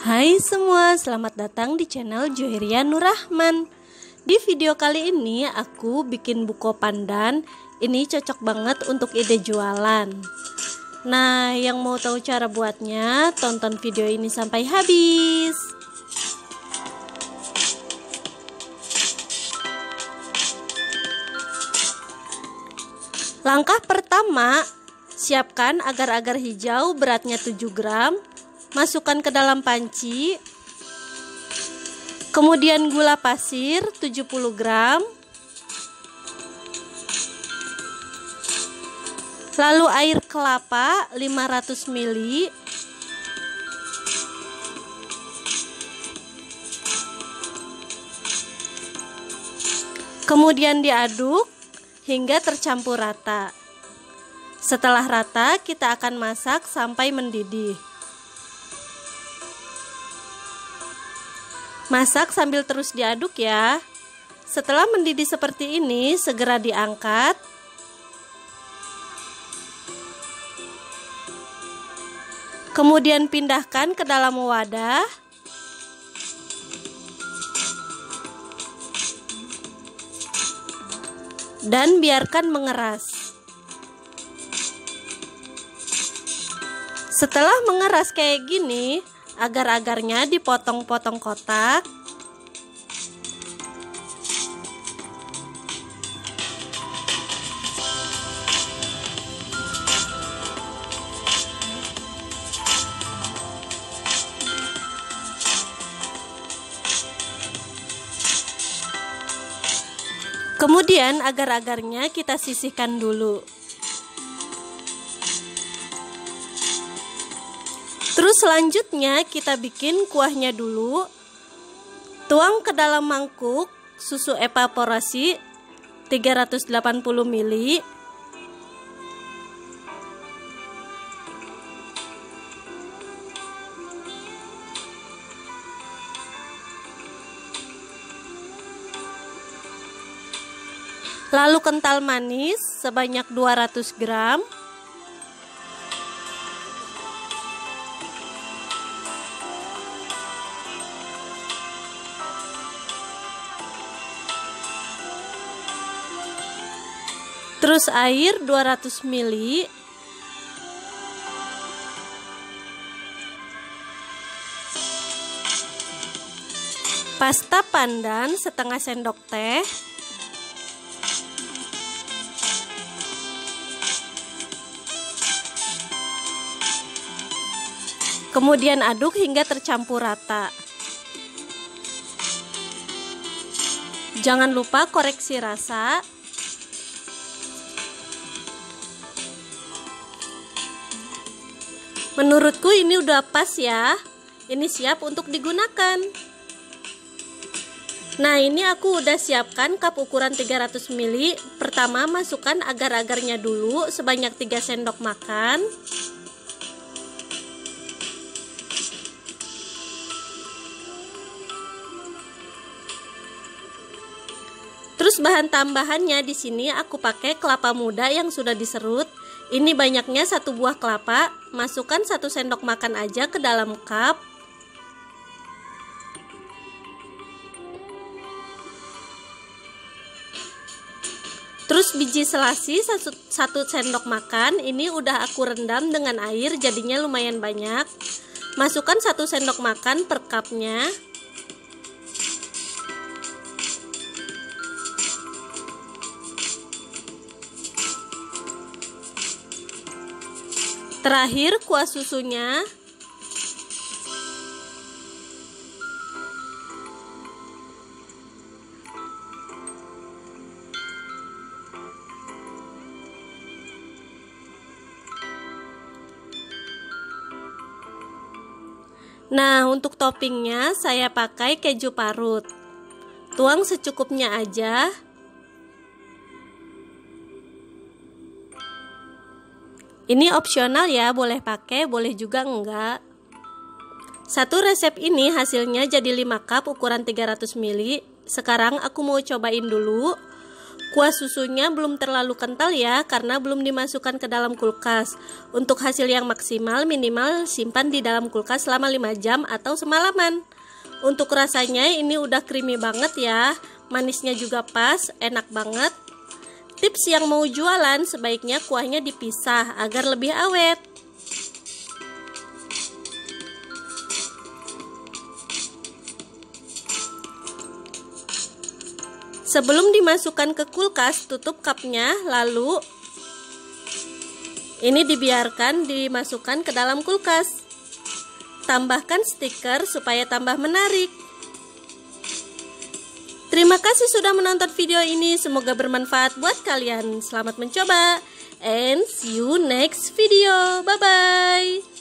Hai semua, selamat datang di channel Joheria Nur Rahman. Di video kali ini aku bikin buko pandan. Ini cocok banget untuk ide jualan. Nah, yang mau tahu cara buatnya, tonton video ini sampai habis. Langkah pertama, siapkan agar-agar hijau beratnya 7 gram. Masukkan ke dalam panci. Kemudian gula pasir 70 gram. Lalu air kelapa 500 ml. Kemudian diaduk hingga tercampur rata. Setelah rata, kita akan masak sampai mendidih. Masak sambil terus diaduk ya. Setelah mendidih seperti ini, segera diangkat. Kemudian pindahkan ke dalam wadah. Dan biarkan mengeras. Setelah mengeras kayak gini, agar-agarnya dipotong-potong kotak. Kemudian agar-agarnya kita sisihkan dulu. Terus selanjutnya kita bikin kuahnya dulu. Tuang ke dalam mangkuk susu evaporasi 380 ml. Lalu kental manis sebanyak 200 gram. Terus air 200 ml. Pasta pandan setengah sendok teh. Kemudian aduk hingga tercampur rata. Jangan lupa koreksi rasa. Menurutku ini udah pas ya. Ini siap untuk digunakan. Nah, ini aku udah siapkan cup ukuran 300 ml. Pertama masukkan agar-agarnya dulu sebanyak 3 sendok makan. Terus bahan tambahannya di sini aku pakai kelapa muda yang sudah diserut. Ini banyaknya 1 buah kelapa. Masukkan 1 sendok makan aja ke dalam cup. Terus biji selasi 1 sendok makan. Ini udah aku rendam dengan air, jadinya lumayan banyak. Masukkan 1 sendok makan per cupnya. Terakhir kuah susunya. Nah, untuk toppingnya saya pakai keju parut. Tuang secukupnya aja. Ini opsional ya, boleh pakai, boleh juga enggak. Satu resep ini hasilnya jadi 5 cup ukuran 300 ml. Sekarang aku mau cobain dulu. Kuah susunya belum terlalu kental ya, karena belum dimasukkan ke dalam kulkas. Untuk hasil yang maksimal, minimal simpan di dalam kulkas selama 5 jam atau semalaman. Untuk rasanya ini udah creamy banget ya, manisnya juga pas, enak banget. Tips yang mau jualan, sebaiknya kuahnya dipisah agar lebih awet. Sebelum dimasukkan ke kulkas, tutup cupnya, lalu ini dibiarkan dimasukkan ke dalam kulkas. Tambahkan stiker supaya tambah menarik. Terima kasih sudah menonton video ini, semoga bermanfaat buat kalian. Selamat mencoba, and see you next video. Bye-bye.